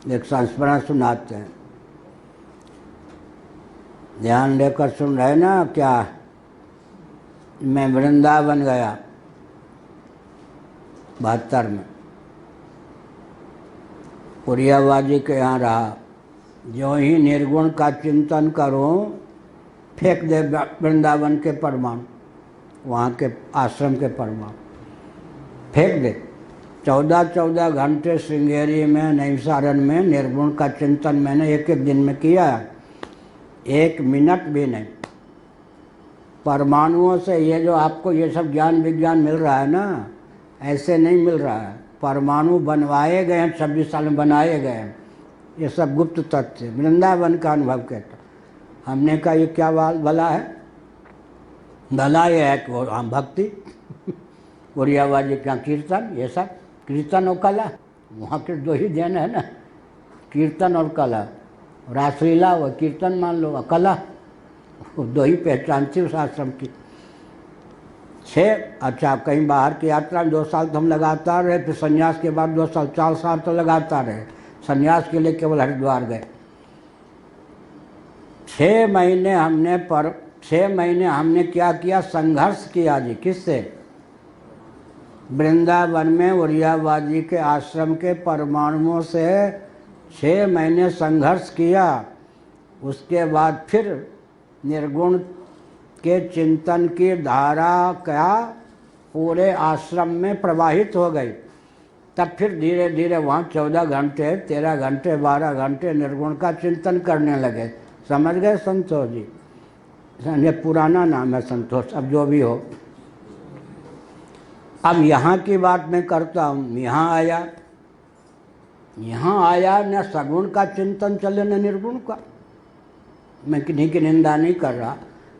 एक संस्मरण सुनाते हैं, ध्यान लेकर सुन रहे ना। क्या मैं वृंदावन गया 72 में, पुरियाबाजी के यहाँ रहा। जो ही निर्गुण का चिंतन करूं, फेंक दे वृंदावन के परमाणु, वहाँ के आश्रम के परमाणु फेंक दे। 14-14 घंटे श्रृंगेरी में, नैमिषारण्य में निर्गुण का चिंतन मैंने एक एक दिन में किया, 1 मिनट भी नहीं। परमाणुओं से ये जो आपको ये सब ज्ञान विज्ञान मिल रहा है ना, ऐसे नहीं मिल रहा है। परमाणु बनवाए गए हैं, 26 साल में बनाए गए हैं। ये सब गुप्त तथ्य, वृंदावन का अनुभव कहता। हमने कहा ये क्या भला है? भला ये है कि हम भक्ति पुरियाबाजी क्या कीर्तन, ये सब कीर्तन और कला, वहाँ के 2 ही देन है ना, कीर्तन और कला। रासलीला व कीर्तन मान लो, कला, 2 ही पहचान थी उस आश्रम की। 6 अच्छा कहीं बाहर की यात्रा में 2 साल तो हम लगातार रहे, फिर संन्यास के बाद 2 साल 4 साल तो लगातार रहे। संन्यास के लिए केवल हरिद्वार गए। 6 महीने हमने क्या किया? संघर्ष किया जी। किससे? वृंदावन में उरियाबाजी के आश्रम के परमाणुओं से 6 महीने संघर्ष किया। उसके बाद फिर निर्गुण के चिंतन की धारा क्या पूरे आश्रम में प्रवाहित हो गई। तब फिर धीरे धीरे वहाँ 14 घंटे, 13 घंटे, 12 घंटे निर्गुण का चिंतन करने लगे। समझ गए संतोष जी? ये पुराना नाम है संतोष, अब जो भी हो। अब यहाँ की बात मैं करता हूँ। यहाँ आया न सगुण का चिंतन चले न निर्गुण का। मैं किन्हीं की निंदा नहीं कर रहा।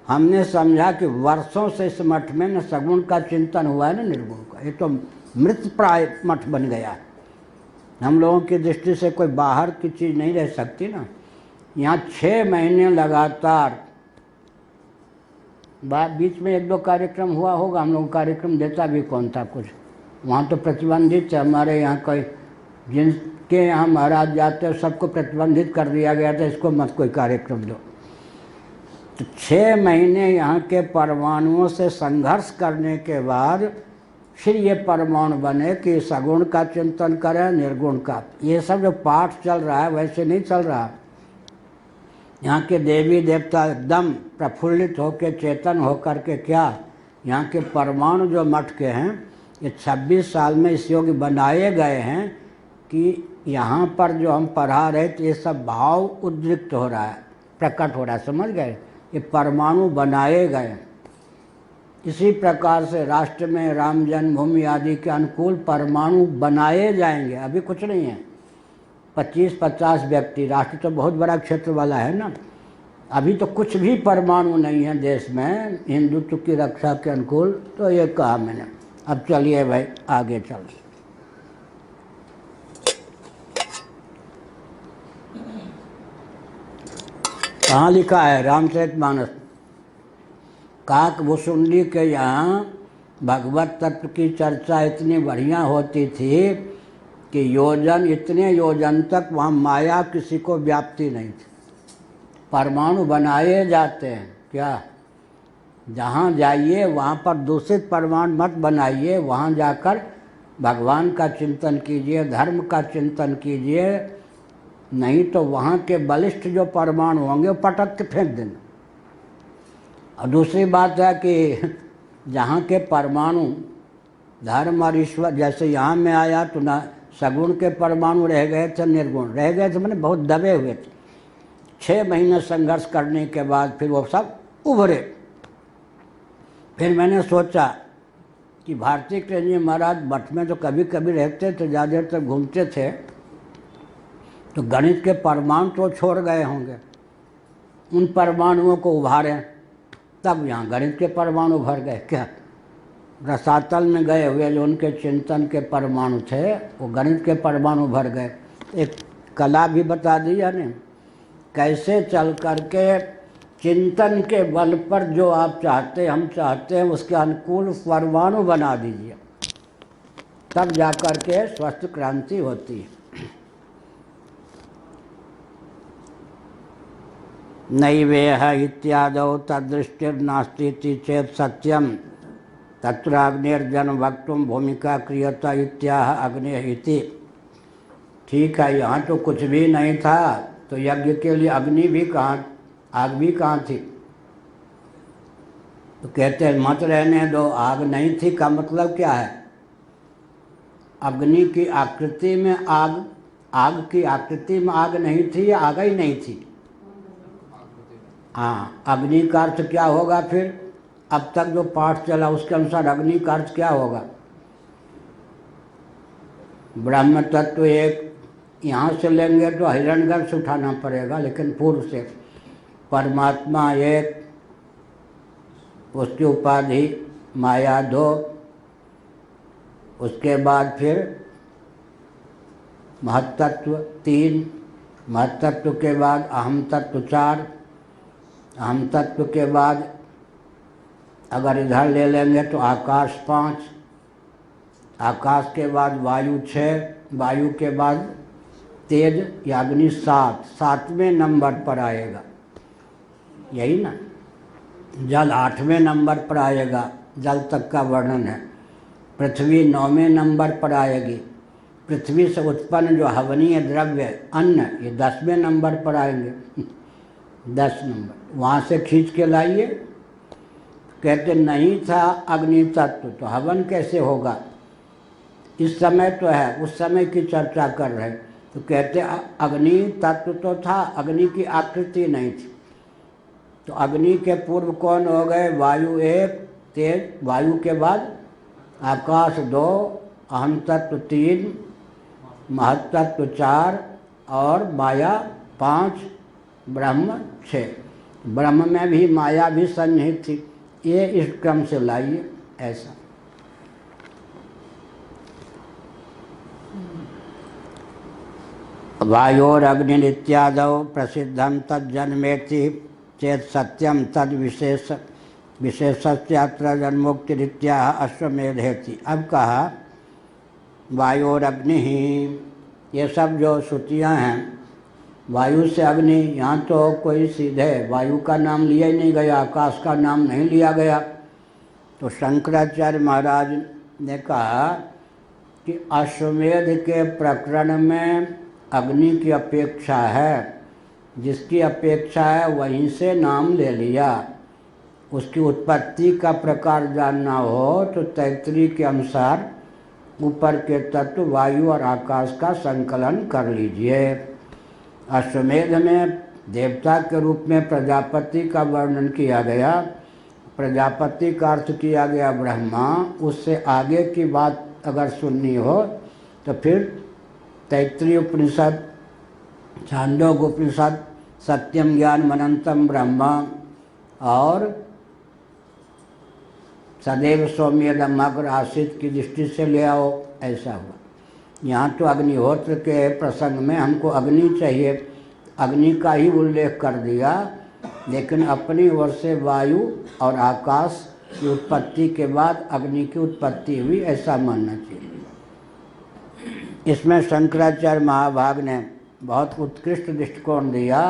हमने समझा कि वर्षों से इस मठ में न सगुण का चिंतन हुआ है न निर्गुण का। ये तो मृत प्राय मठ बन गया है। हम लोगों की दृष्टि से कोई बाहर की चीज़ नहीं रह सकती ना। यहाँ 6 महीने लगातार, बीच में 1-2 कार्यक्रम हुआ होगा। हम लोग कार्यक्रम देता भी कौन था कुछ, वहाँ तो प्रतिबंधित है। हमारे यहाँ कोई जिनके यहाँ महाराज जाते हैं सबको प्रतिबंधित कर दिया गया था, इसको मत कोई कार्यक्रम दो। तो 6 महीने यहाँ के परमाणुओं से संघर्ष करने के बाद फिर ये परमाणु बने कि सगुण का चिंतन करें, निर्गुण का। ये सब जो पाठ चल रहा है वैसे नहीं चल रहा। यहाँ के देवी देवता एकदम प्रफुल्लित होकर, चेतन होकर के, क्या यहाँ के परमाणु जो मठ के हैं, ये 26 साल में इस योग्य बनाए गए हैं कि यहाँ पर जो हम पढ़ा रहे थे ये सब भाव उद्रिक्त हो रहा है, प्रकट हो रहा है। समझ गए? ये परमाणु बनाए गए। इसी प्रकार से राष्ट्र में राम जन्मभूमि आदि के अनुकूल परमाणु बनाए जाएंगे। अभी कुछ नहीं है। 25-50 व्यक्ति, राष्ट्र तो बहुत बड़ा क्षेत्र वाला है ना। अभी तो कुछ भी परमाणु नहीं है देश में हिंदुत्व की रक्षा के अनुकूल। तो ये कहा मैंने। अब चलिए भाई आगे चलिए। कहाँ लिखा है? रामचरितमानस। काकभुसुंडी के यहाँ भगवत तत्व की चर्चा इतनी बढ़िया होती थी कि इतने योजन तक वहाँ माया किसी को व्याप्ति नहीं थी। परमाणु बनाए जाते हैं। क्या? जहाँ जाइए वहाँ पर दूषित परमाणु मत बनाइए। वहाँ जाकर भगवान का चिंतन कीजिए, धर्म का चिंतन कीजिए। नहीं तो वहाँ के बलिष्ठ जो परमाणु होंगे वो पटक के फेंक देना। और दूसरी बात है कि जहाँ के परमाणु धर्म और ईश्वर, जैसे यहाँ में आया तो ना सगुण के परमाणु रह गए थे, निर्गुण रह गए थे, मैंने बहुत दबे हुए थे। 6 महीने संघर्ष करने के बाद फिर वो सब उभरे। फिर मैंने सोचा कि भारती कृष्ण जी महाराज मठ में तो कभी कभी रहते थे, ज़्यादा देर तक घूमते थे, तो गणित के परमाणु तो छोड़ गए होंगे। उन परमाणुओं को उभारें, तब यहाँ गणित के परमाणु भर गए। क्या? रसातल में गए हुए जो उनके चिंतन के परमाणु थे वो गणित के परमाणु भर गए। एक कला भी बता दी यानी कैसे चल करके चिंतन के बल पर जो आप चाहते हैं, हम चाहते हैं, उसके अनुकूल परमाणु बना दीजिए, तब जाकर के स्वस्थ क्रांति होती है। नैवेह इत्यादौ तदृष्टिर्नास्तीति चेत सत्यम तत्र अग्निर्जन वक्तुम भूमिका क्रियता इत्याह अग्नि इति। ठीक है, यहाँ तो कुछ भी नहीं था तो यज्ञ के लिए अग्नि भी कहाँ, आग भी कहाँ थी? तो कहते हैं मत रहने दो, आग नहीं थी का मतलब क्या है? अग्नि की आकृति में आग, आग की आकृति में आग नहीं थी या आग ही नहीं थी? हाँ, अग्नि का अर्थ क्या होगा फिर? अब तक जो पाठ चला उसके अनुसार अग्नि का अर्थ क्या होगा? ब्रह्म तत्व एक, यहाँ से लेंगे तो हिरण्यगर्भ से उठाना पड़ेगा, लेकिन पूर्व से परमात्मा एक, उसकी उपाधि माया दो, उसके बाद फिर महत्तत्व तीन, महत्तत्व के बाद अहम तत्व चार, अहम तत्व के बाद अगर इधर ले लेंगे तो आकाश पाँच, आकाश के बाद वायु छः, वायु के बाद तेज या अग्नि सात, सातवें नंबर पर आएगा, यही ना। जल आठवें नंबर पर आएगा, जल तक का वर्णन है। पृथ्वी नौवें नंबर पर आएगी, पृथ्वी से उत्पन्न जो हवनीय द्रव्य अन्न ये 10वें नंबर पर आएंगे 10 नंबर वहाँ से खींच के लाइए। कहते नहीं था अग्नि तत्व तो हवन कैसे होगा? इस समय तो है, उस समय की चर्चा कर रहे, तो कहते अग्नि तत्व तो था, अग्नि की आकृति नहीं थी। तो अग्नि के पूर्व कौन हो गए? वायु एक, तेज, वायु के बाद आकाश दो, अहम तत्व तीन, महत्तत्व चार और माया पाँच, ब्रह्म छः। ब्रह्म में भी माया भी सन्निहित थी। ये इस क्रम से लाइए ऐसा। वायोरग्निरित्यादौ प्रसिद्धं तज्जन्मेति चेत सत्यम तद विशेष विशेषस्यात्र जन्मोक्तिरित्याह अश्वमेधेति। अब कहा वायोरग्नि ही, ये सब जो श्रुतियाँ हैं वायु से अग्नि, यहाँ तो कोई सीधे वायु का नाम लिया ही नहीं गया, आकाश का नाम नहीं लिया गया। तो शंकराचार्य महाराज ने कहा कि अश्वमेध के प्रकरण में अग्नि की अपेक्षा है, जिसकी अपेक्षा है वहीं से नाम ले लिया। उसकी उत्पत्ति का प्रकार जानना हो तो तैत्तिरीय के अनुसार ऊपर के तत्व वायु और आकाश का संकलन कर लीजिए। अश्वमेध में देवता के रूप में प्रजापति का वर्णन किया गया, प्रजापति का अर्थ किया गया ब्रह्मा। उससे आगे की बात अगर सुननी हो तो फिर तैत्तिरीय उपनिषद, छांदोग्य उपनिषद, सत्यम ज्ञान अनंतम ब्रह्म और सदैव सौम्यदम अग्र आसित की दृष्टि से ले आओ, ऐसा हुआ। यहाँ तो अग्निहोत्र के प्रसंग में हमको अग्नि चाहिए, अग्नि का ही उल्लेख कर दिया, लेकिन अपनी ओर से वायु और आकाश की उत्पत्ति के बाद अग्नि की उत्पत्ति हुई, ऐसा मानना चाहिए। इसमें शंकराचार्य महाभाग ने बहुत उत्कृष्ट दृष्टिकोण दिया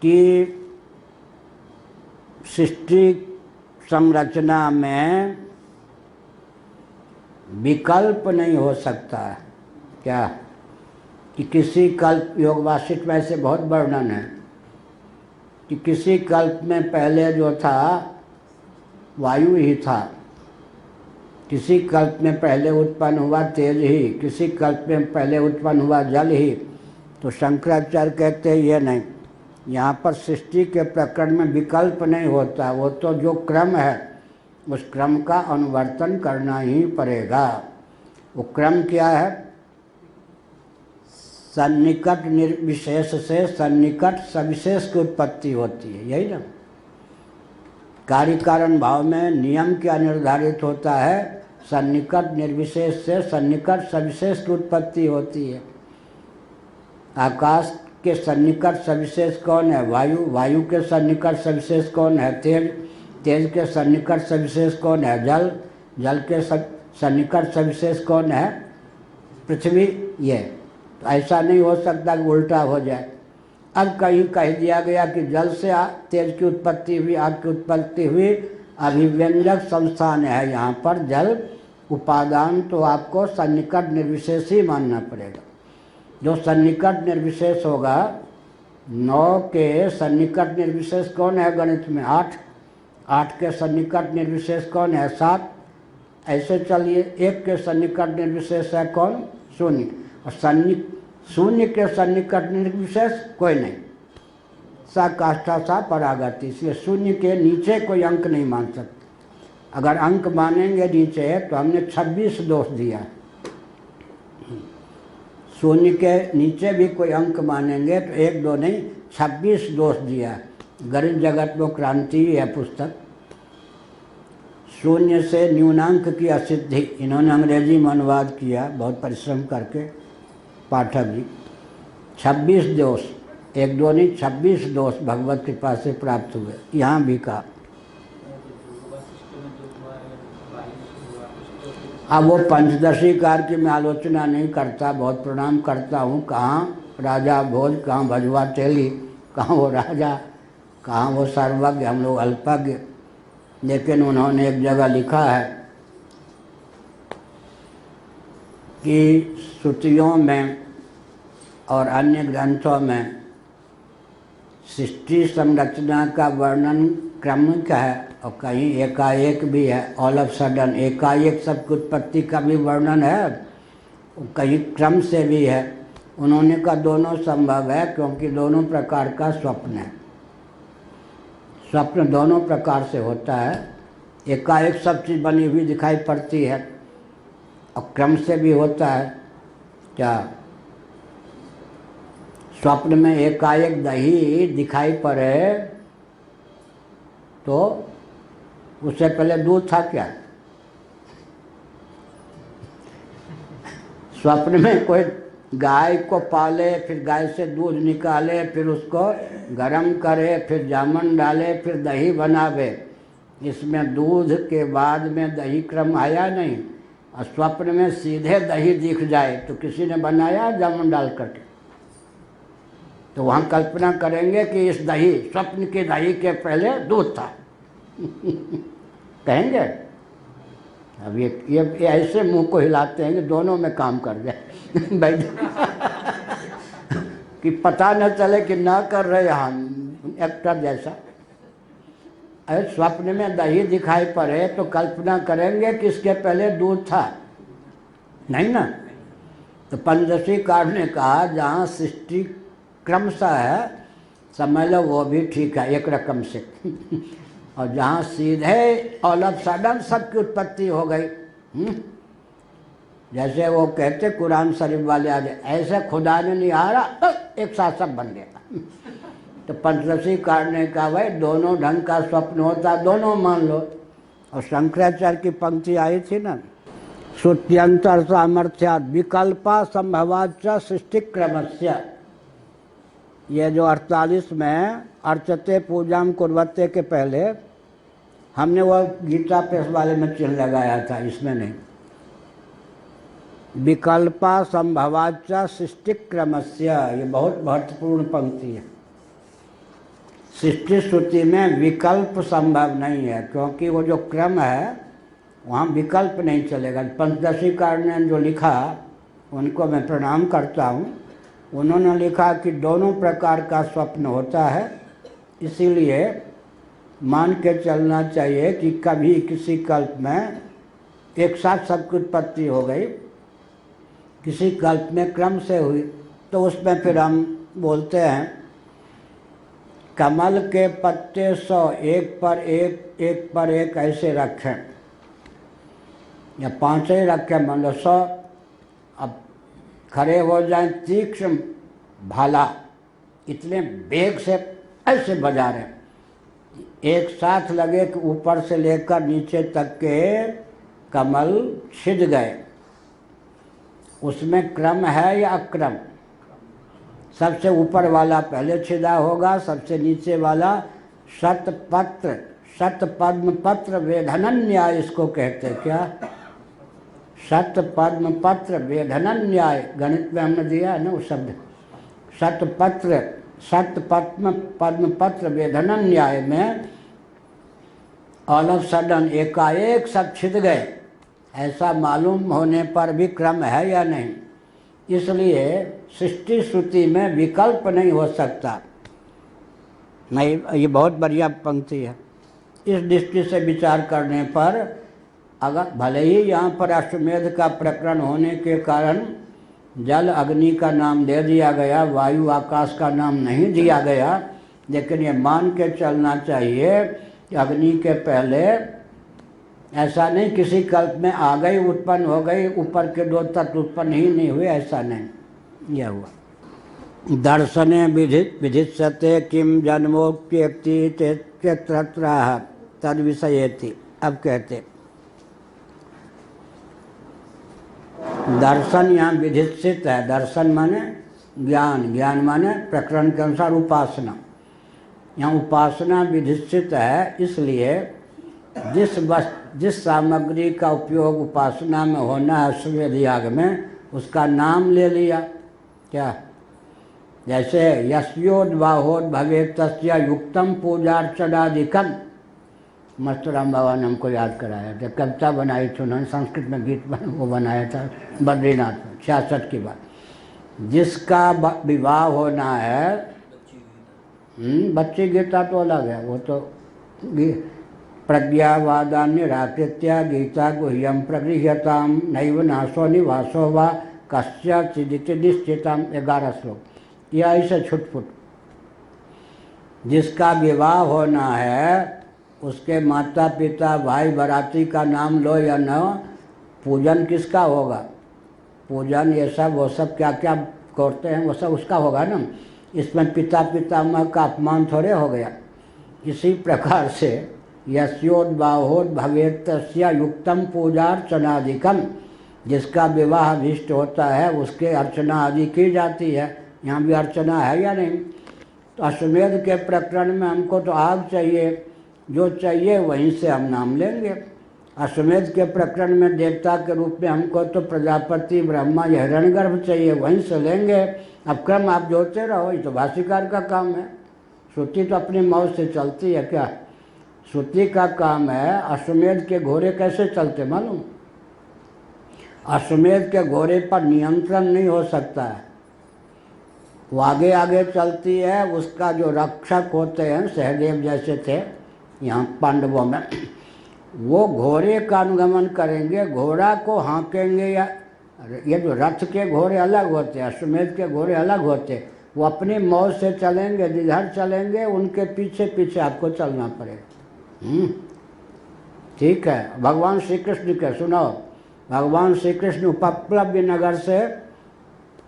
कि सृष्टि संरचना में विकल्प नहीं हो सकता है। क्या कि किसी कल्प, योग वासिष्ठ में से बहुत वर्णन है कि किसी कल्प में पहले जो था वायु ही था, किसी कल्प में पहले उत्पन्न हुआ तेज ही, किसी कल्प में पहले उत्पन्न हुआ जल ही। तो शंकराचार्य कहते हैं ये नहीं, यहाँ पर सृष्टि के प्रकरण में विकल्प नहीं होता, वो तो जो क्रम है उस क्रम का अनुवर्तन करना ही पड़ेगा। वो क्रम क्या है? सन्निकट निर्विशेष से सन्निकट सविशेष की उत्पत्ति होती है, यही ना। कार्य कारण भाव में नियम क्या निर्धारित होता है? सन्निकट निर्विशेष से सन्निकट सविशेष की उत्पत्ति होती है। आकाश के सन्निकट सविशेष कौन है? वायु। वायु के सन्निकट सविशेष कौन है? तेज। तेज के सन्निकट सविशेष कौन है? जल। जल के सन्निकट सविशेष कौन है? पृथ्वी। ये तो ऐसा नहीं हो सकता कि उल्टा हो जाए। अब कहीं कह दिया गया कि जल से तेज की उत्पत्ति हुई, आग की उत्पत्ति हुई, अभिव्यंजक संस्थान है यहाँ पर जल उपादान, तो आपको सन्निकट निर्विशेष ही मानना पड़ेगा। जो सन्निकट निर्विशेष होगा, 9 के सन्निकट निर्विशेष कौन है गणित में? 8। 8 के सन्निकट निर्विशेष कौन है? 7। ऐसे चलिए 1 के सन्निकट निर्विशेष है कौन? 0। और शून्य के सन्निकट निर्विशेष कोई नहीं, सा काष्ठा सा परागति, इसलिए 0 के नीचे कोई अंक नहीं मान सकते। अगर अंक मानेंगे नीचे तो हमने 26 दोष दिया। 0 के नीचे भी कोई अंक मानेंगे तो 1 2 नहीं 26 दोष दिया। गणित जगत में क्रांति है पुस्तक। 0 से न्यूनांक की असिद्धि, इन्होंने अंग्रेजी में अनुवाद किया बहुत परिश्रम करके, पाठक जी। 26 दोष, 1 2 नहीं 26 दोष भगवत कृपा से प्राप्त हुए। यहाँ भी कहा। अब वो पंचदशी कार की मैं आलोचना नहीं करता, बहुत प्रणाम करता हूँ। कहाँ राजा भोज, कहाँ भजवा तेली, कहाँ वो राजा, कहाँ वो सर्वज्ञ, हम लोग अल्पज्ञ। लेकिन उन्होंने एक जगह लिखा है कि श्रुतियों में और अन्य ग्रंथों में सृष्टि संरचना का वर्णन क्रमिक है और कहीं एकाएक भी है, ऑल ऑफ सडन, एकाएक सबकी उत्पत्ति का भी वर्णन है, कहीं क्रम से भी है। उन्होंने कहा दोनों संभव है, क्योंकि दोनों प्रकार का स्वप्न है। स्वप्न दोनों प्रकार से होता है, एकाएक सब चीज़ बनी हुई दिखाई पड़ती है और क्रम से भी होता है। क्या स्वप्न में एकाएक दही दिखाई पड़े तो उससे पहले दूध था क्या? स्वप्न में कोई गाय को पाले, फिर गाय से दूध निकाले, फिर उसको गरम करे, फिर जामन डाले, फिर दही बनावे, इसमें दूध के बाद में दही क्रम आया नहीं। और स्वप्न में सीधे दही दिख जाए तो किसी ने बनाया जामन डाल करके? तो वहाँ कल्पना करेंगे कि इस दही, स्वप्न के दही के पहले दूध था कहेंगे। अब ये ऐसे मुंह को हिलाते हैं कि दोनों में काम कर जाए भाई कि पता न चले कि ना कर रहे हम, एक्टर जैसा। अरे स्वप्न में दही दिखाई पड़े तो कल्पना करेंगे कि इसके पहले दूध था, नहीं ना? तो पंचदशी कार ने कहा जहाँ सृष्टि क्रमशः है, समझ लो वो भी ठीक है एक रकम से और जहाँ सीधे ऑल ऑफ सडन सबकी उत्पत्ति हो गई, जैसे वो कहते कुरान शरीफ वाले आज, ऐसे खुदा ने निहारा तो एक साथ सब बन गया। तो पंचदशी कार ने कहा भाई दोनों ढंग का स्वप्न होता, दोनों मान लो। और शंकराचार्य की पंक्ति आई थी ना, श्रुत्यंतर सामर्थ्यात् विकल्पा संभवाच्च सृष्टि क्रमस्य। ये जो 48 में अर्चते पूजाम कुर्वते के पहले हमने वो गीता प्रेस वाले में चिन्ह लगाया था, इसमें नहीं। विकल्पा संभवाच्च सृष्टि क्रमस्य, ये बहुत महत्वपूर्ण पंक्ति है। सृष्टि श्रुति में विकल्प संभव नहीं है, क्योंकि वो जो क्रम है वहाँ विकल्प नहीं चलेगा। पंचदशी कार ने जो लिखा उनको मैं प्रणाम करता हूँ। उन्होंने लिखा कि दोनों प्रकार का स्वप्न होता है, इसीलिए मान के चलना चाहिए कि कभी किसी कल्प में एक साथ सबकी उत्पत्ति हो गई, किसी कल्प में क्रम से हुई, तो उसमें फिर हम बोलते हैं कमल के पत्ते 100 एक पर एक, एक पर एक ऐसे रखें या 5 ही रखें, मान लो 100, अब खड़े हो जाएं तीक्ष्ण भाला, इतने बेग से ऐसे बजा रहे, एक साथ लगे कि ऊपर से लेकर नीचे तक के कमल छिद गए। उसमें क्रम है या अक्रम? सबसे ऊपर वाला पहले छिदा होगा, सबसे नीचे वाला शतपत्र, शतपद्म पत्र वेधनन न्याय इसको कहते हैं। क्या? शतपद्म पत्र वेधनन न्याय, गणित में हमने दिया है ना वो शब्द। शतपत्र सत्य पद्मपत्र वेदनन न्याय में ऑल ऑफ सडन एकाएक सब छिद गए, ऐसा मालूम होने पर भी क्रम है या नहीं। इसलिए सृष्टि श्रुति में विकल्प नहीं हो सकता। नहीं, ये बहुत बढ़िया पंक्ति है। इस दृष्टि से विचार करने पर अगर भले ही यहाँ पर अश्वमेध का प्रकरण होने के कारण जल अग्नि का नाम दे दिया गया, वायु आकाश का नाम नहीं दिया गया, लेकिन ये मान के चलना चाहिए कि अग्नि के पहले ऐसा नहीं किसी कल्प में आ गई, उत्पन्न हो गई, ऊपर के दो तत्व उत्पन्न ही नहीं हुए, ऐसा नहीं यह हुआ। दर्शने विधिष्यते किम जन्मोप्येति तत्र तद विषयेति। अब कहते दर्शन यहाँ विधिष्ठित है। दर्शन माने ज्ञान, ज्ञान माने प्रकरण के अनुसार उपासना। यहाँ उपासना विधिष्ठित है, इसलिए जिस सामग्री का उपयोग उपासना में होना है अश्वमेध याग में, उसका नाम ले लिया। क्या? जैसे यस्योद्वाहोद भवे तस्य युक्तम पूजार्चनादिकम। मस्तराम बाबा ने हमको याद कराया था, कविता बनाई थी उन्होंने, संस्कृत में गीत वो बनाया था बद्रीनाथ में 66 की बात। जिसका विवाह होना है, बच्ची गीता तो अलग है, वो तो प्रज्ञावादान्य राकृत्या गीता गुह्यम प्रगृह्यताम नैव नाशो निवासो वा कस्यचिदित निश्चितम। 11 श्लोक। यह ऐसे छुटपुट। जिसका विवाह होना है उसके माता पिता भाई बराती का नाम लो या न, पूजन किसका होगा? पूजन ये सब वो सब क्या क्या करते हैं वो सब उसका होगा ना। इसमें पिता पितामह का अपमान थोड़े हो गया। इसी प्रकार से यस्योद्बाहोद भवेत् तस्य युक्तम पूजार्चनादिकम। जिसका विवाह अभिष्ट होता है उसके अर्चना आदि की जाती है। यहाँ भी अर्चना है या नहीं? तो अश्वमेध के प्रकरण में हमको तो आग चाहिए, जो चाहिए वहीं से हम नाम लेंगे। अश्वमेध के प्रकरण में देवता के रूप में हमको तो प्रजापति ब्रह्मा हिरण्यगर्भ चाहिए, वहीं से लेंगे। अब क्रम आप जोड़ते रहो, ये तो भाष्यकार का काम है। श्रुति तो अपनी मौज से चलती है। क्या श्रुति का काम है? अश्वमेध के घोड़े कैसे चलते मालूम? अश्वमेध के घोड़े पर नियंत्रण नहीं हो सकता है, वो आगे आगे चलती है। उसका जो रक्षक होते हैं, सहदेव जैसे थे यहाँ पांडवों में, वो घोड़े का अनुगमन करेंगे, घोड़ा को हाँकेंगे। या ये जो रथ के घोड़े अलग होते हैं, अश्वमेध के घोड़े अलग होते हैं, वो अपनी मौज से चलेंगे, जिधर चलेंगे उनके पीछे पीछे आपको चलना पड़ेगा। ठीक है। भगवान श्री कृष्ण के सुनो, भगवान श्री कृष्ण उपप्लव्य नगर से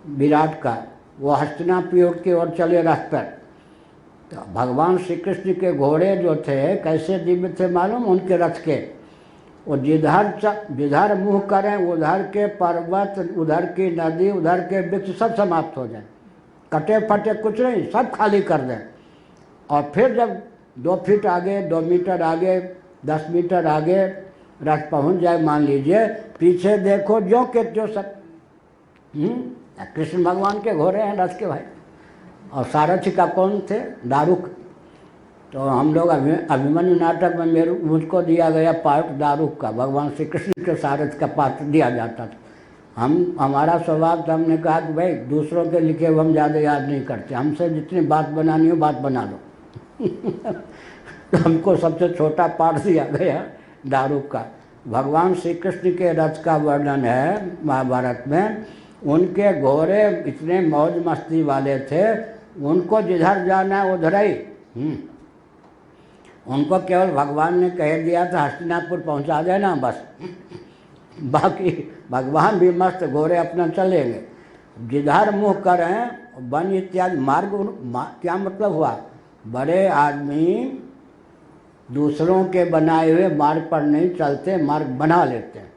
विराट का वो हस्तिनापुर की ओर चले रथ पर। तो भगवान श्री कृष्ण के घोड़े जो थे कैसे दिव्य थे मालूम? उनके रथ के वो जिधर मुँह करें उधर के पर्वत, उधर की नदी, उधर के वृक्ष सब समाप्त हो जाए, कटे फटे कुछ नहीं, सब खाली कर दें। और फिर जब 2 फीट आगे, 2 मीटर आगे, 10 मीटर आगे रथ पहुंच जाए, मान लीजिए, पीछे देखो जो के जो सब कृष्ण भगवान के घोड़े हैं रथ के भाई। और सारथी का कौन थे? दारुक। तो हम लोग अभिमन्यु नाटक में मुझको दिया गया पाठ दारुक का, भगवान श्री कृष्ण के सारथ का पाठ दिया जाता था। हमारा स्वभाव था, हमने कहा कि भाई दूसरों के लिखे हुए हम ज़्यादा याद नहीं करते, हमसे जितनी बात बनानी हो बात बना लो। तो हमको सबसे छोटा पाठ दिया गया दारुक का। भगवान श्री कृष्ण के रथ का वर्णन है महाभारत में। उनके घोड़े इतने मौज मस्ती वाले थे, उनको जिधर जाना है उधर ही। उनको केवल भगवान ने कह दिया था हस्तिनापुर पहुंचा देना बस, बाकी भगवान भी मस्त घोड़े अपना चलेंगे। जिधर मुँह करें वन इत्यादि मार्ग। क्या मतलब हुआ? बड़े आदमी दूसरों के बनाए हुए मार्ग पर नहीं चलते, मार्ग बना लेते हैं।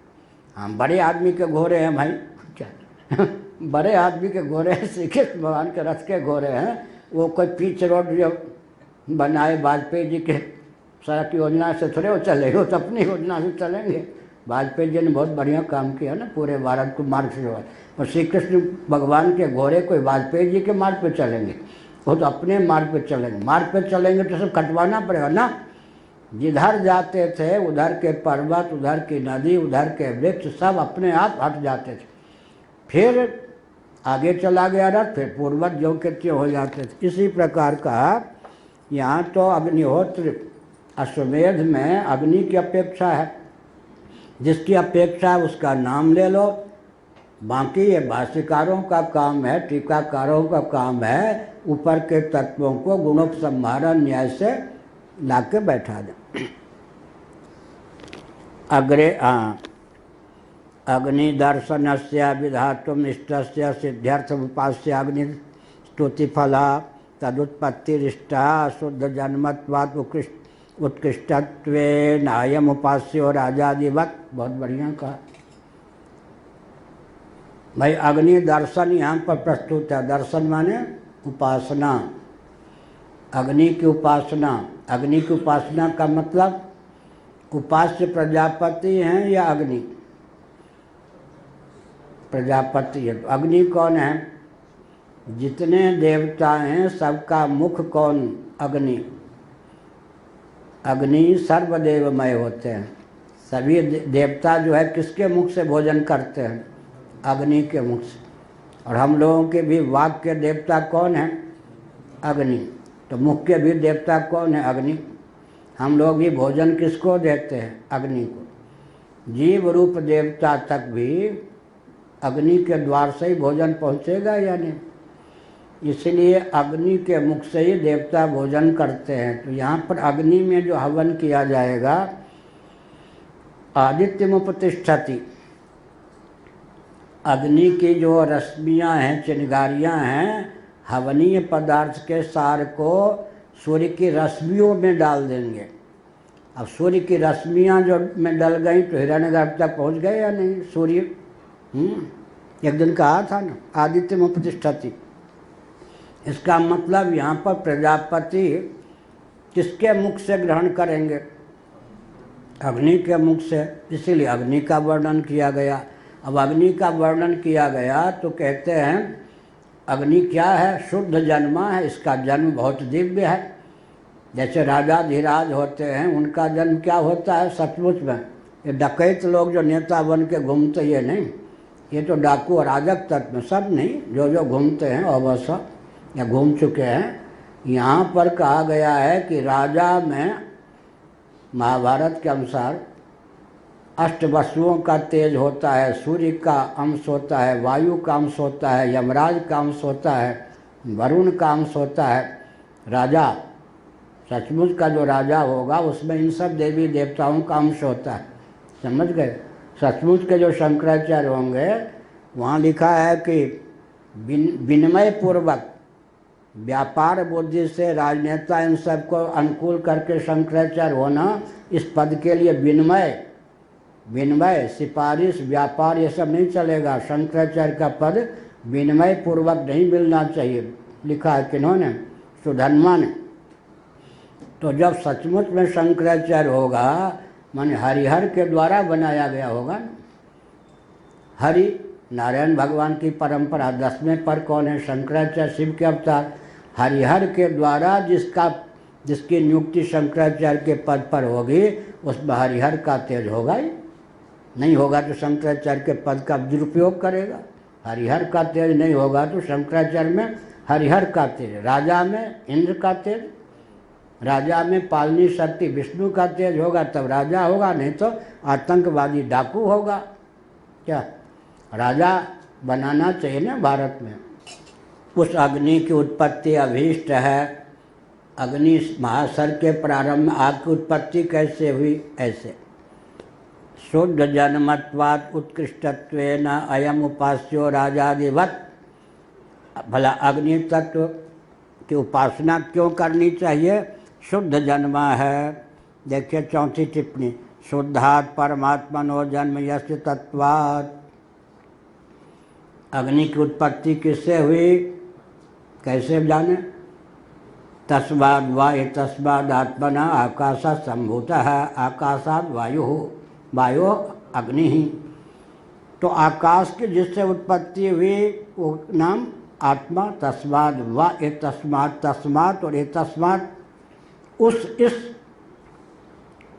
हाँ, बड़े आदमी के घोड़े हैं भाई, क्या बड़े आदमी के घोड़े हैं, श्री कृष्ण भगवान के रथ के घोड़े हैं। वो कोई पिच रोड जो बनाए वाजपेयी जी के सड़क योजना से थोड़े वो चलेंगे, वो तो अपनी योजना से चलेंगे। वाजपेयी जी ने बहुत बढ़िया काम किया ना पूरे भारत को मार्ग से जोड़ा। और श्री कृष्ण भगवान के घोड़े कोई वाजपेयी जी के मार्ग पे चलेंगे, वो तो अपने मार्ग पे चलेंगे, मार्ग पे चलेंगे तो सब कटवाना पड़ेगा ना। जिधर जाते थे उधर के पर्वत, उधर की नदी, उधर के वृक्ष सब अपने आप हट जाते थे। फिर आगे चला गया रथ, फिर पूर्वज जो के त्यों हो जाते थे। इसी प्रकार का यहाँ तो अग्निहोत्र अश्वमेध में अग्नि की अपेक्षा है, जिसकी अपेक्षा है उसका नाम ले लो। बाकी ये भाष्यकारों का काम है, टीकाकारों का काम है ऊपर के तत्वों को गुणोपसंहार न्याय से ला के बैठा दें। अग्रे अग्नि दर्शन से विधातुम इष्ट से सिद्ध्यर्थ उपास्य अग्नि स्तुति फला तदुत्पत्तिरिष्टा शुद्ध जन्मत्वात् उत्कृष्टत्वे नायम उपास्य राजादिवत। बहुत बढ़िया कहा भाई। अग्नि दर्शन यहाँ पर प्रस्तुत है। दर्शन माने उपासना, अग्नि की उपासना। अग्नि की उपासना का मतलब उपास्य प्रजापति हैं या अग्नि? प्रजापति है। तो अग्नि कौन है? जितने देवता हैं सबका मुख कौन? अग्नि। अग्नि सर्वदेवमय होते हैं। सभी देवता जो है किसके मुख से भोजन करते हैं? अग्नि के मुख से। और हम लोगों के भी वाक के देवता कौन है? अग्नि। तो मुख के भी देवता कौन है? अग्नि। हम लोग भी भोजन किसको देते हैं? अग्नि को। जीव रूप देवता तक भी अग्नि के द्वार से ही भोजन पहुँचेगा या नहीं? इसलिए अग्नि के मुख से ही देवता भोजन करते हैं। तो यहाँ पर अग्नि में जो हवन किया जाएगा, आदित्यमुपतिष्ठति, अग्नि की जो रश्मियाँ हैं, चिंगारियाँ हैं, हवनीय पदार्थ के सार को सूर्य की रश्मियों में डाल देंगे। अब सूर्य की रश्मियाँ जो में डल गई तो हिरण्यगर्भ तक पहुँच गए या नहीं? सूर्य एक दिन कहा था ना, आदित्यमुपतिष्ठति। इसका मतलब यहाँ पर प्रजापति किसके मुख से ग्रहण करेंगे? अग्नि के मुख से। इसीलिए अग्नि का वर्णन किया गया। अब अग्नि का वर्णन किया गया तो कहते हैं अग्नि क्या है? शुद्ध जन्मा है, इसका जन्म बहुत दिव्य है। जैसे राजा धीराज होते हैं, उनका जन्म क्या होता है सचमुच में? ये डकैत लोग जो नेता बन के घूमते, ये नहीं, ये तो डाकू अराजक तत्व सब नहीं, जो घूमते हैं अवश्य या घूम चुके हैं। यहाँ पर कहा गया है कि राजा में महाभारत के अनुसार अष्ट वसुओं का तेज होता है, सूर्य का अंश होता है, वायु का अंश होता है, यमराज का अंश होता है, वरुण का अंश होता है। राजा सचमुच का जो राजा होगा उसमें इन सब देवी देवताओं का अंश होता है। समझ गए? सचमुच के जो शंकराचार्य होंगे वहाँ लिखा है कि विनिमय पूर्वक व्यापार बुद्धि से राजनेता इन सबको अनुकूल करके शंकराचार्य होना, इस पद के लिए विनिमय सिफारिश व्यापार ये सब नहीं चलेगा। शंकराचार्य का पद विनिमय पूर्वक नहीं मिलना चाहिए। लिखा है किन्होंने? सुधन्मा ने। तो जब सचमुच में शंकराचार्य होगा माने हरिहर के द्वारा बनाया गया होगा। हरि नारायण भगवान की परंपरा, 10वें पर कौन है? शंकराचार्य, शिव के अवतार। हरिहर के द्वारा जिसकी नियुक्ति शंकराचार्य के पद पर होगी उसमें हरिहर का तेज होगा ही नहीं। होगा तो शंकराचार्य के पद का दुरुपयोग करेगा। हरिहर का तेज नहीं होगा तो शंकराचार्य में हरिहर का तेज, राजा में इंद्र का तेज, राजा में पालनी शक्ति विष्णु का तेज होगा तब राजा होगा, नहीं तो आतंकवादी डाकू होगा। क्या राजा बनाना चाहिए ना भारत में। उस अग्नि की उत्पत्ति अभीष्ट है। अग्नि महासर के प्रारंभ में आग की उत्पत्ति कैसे हुई? ऐसे शुद्ध जन्मत्वात् उत्कृष्टत्वेन अयम उपास्यो राजादिवत। भला अग्नि तत्व की उपासना क्यों करनी चाहिए? शुद्ध जन्मा है। देखिए 4थी टिप्पणी, शुद्धात् परमात्मनो जन्म यस्य तत्वात्। अग्नि की उत्पत्ति किससे हुई? कैसे जाने? तस्माद् वायु तस्माद् आत्मना आकाशात् सम्भूतः आकाशात् वायु अग्नि ही। तो आकाश की जिससे उत्पत्ति हुई वो नाम आत्मा, तस्मात् व एतस्मात्, तस्मात् और एतस्मात्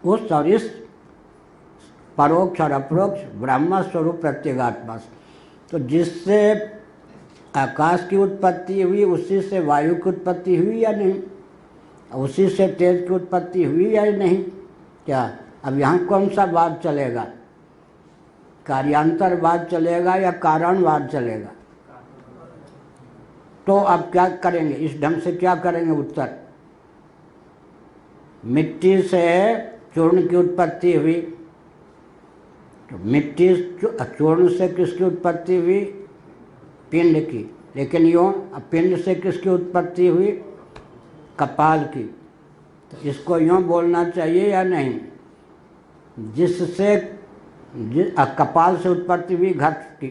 उस और इस परोक्ष और अपरोक्ष ब्रह्म स्वरूप प्रत्येगात्मा से। तो जिससे आकाश की उत्पत्ति हुई उसी से वायु की उत्पत्ति हुई या नहीं, उसी से तेज की उत्पत्ति हुई या नहीं? क्या अब यहाँ कौन सा वाद चलेगा? कार्यांतरवाद चलेगा या कारणवाद चलेगा? तो अब क्या करेंगे? इस ढंग से क्या करेंगे उत्तर? मिट्टी से चूर्ण की उत्पत्ति हुई, तो मिट्टी चूर्ण से किसकी उत्पत्ति हुई? पिंड की। लेकिन यूँ पिंड से किसकी उत्पत्ति हुई? कपाल की। तो इसको यूँ बोलना चाहिए या नहीं? जिससे कपाल से उत्पत्ति हुई घट की,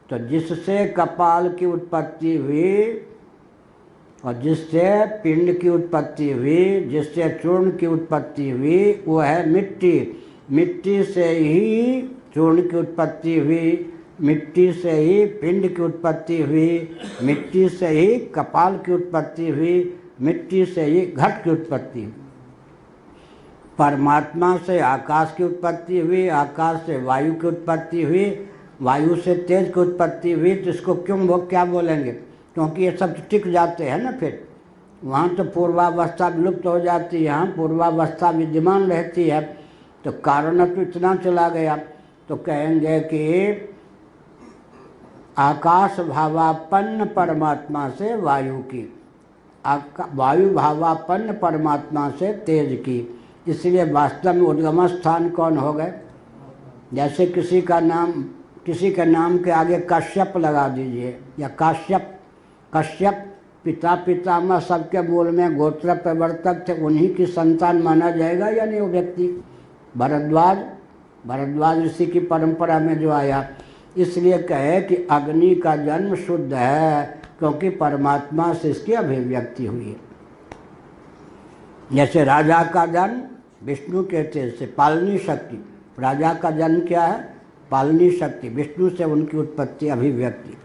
तो जिससे कपाल की उत्पत्ति हुई और जिससे पिंड की उत्पत्ति हुई, जिससे चूर्ण की उत्पत्ति हुई, वो है मिट्टी। मिट्टी से ही चूर्ण की उत्पत्ति हुई, मिट्टी से ही पिंड की उत्पत्ति हुई, मिट्टी से ही कपाल की उत्पत्ति हुई, मिट्टी से ही घट की उत्पत्ति हुई। परमात्मा से आकाश की उत्पत्ति हुई, आकाश से वायु की उत्पत्ति हुई, वायु से तेज की उत्पत्ति हुई। तो इसको क्यों वो क्या बोलेंगे? क्योंकि ये सब टिक जाते हैं ना, फिर वहाँ तो पूर्वावस्था विलुप्त हो जाती है, यहाँ पूर्वावस्था विद्यमान रहती है। तो कारण तो इतना चला गया, तो कहेंगे कि आकाश भावापन्न परमात्मा से वायु की, वायु भावापन्न परमात्मा से तेज की। इसलिए वास्तव में उद्गम स्थान कौन हो गए? जैसे किसी का नाम के आगे कश्यप लगा दीजिए, या कश्यप पिता पितामह सबके मूल में गोत्र प्रवर्तक थे, उन्हीं की संतान माना जाएगा या नहीं वो व्यक्ति? भरद्वाज ऋषि की परंपरा में जो आया। इसलिए कहे कि अग्नि का जन्म शुद्ध है, क्योंकि परमात्मा से इसकी अभिव्यक्ति हुई है। जैसे राजा का जन्म विष्णु के तेज से, पालनी शक्ति। राजा का जन्म क्या है? पालनी शक्ति, विष्णु से उनकी उत्पत्ति, अभिव्यक्ति।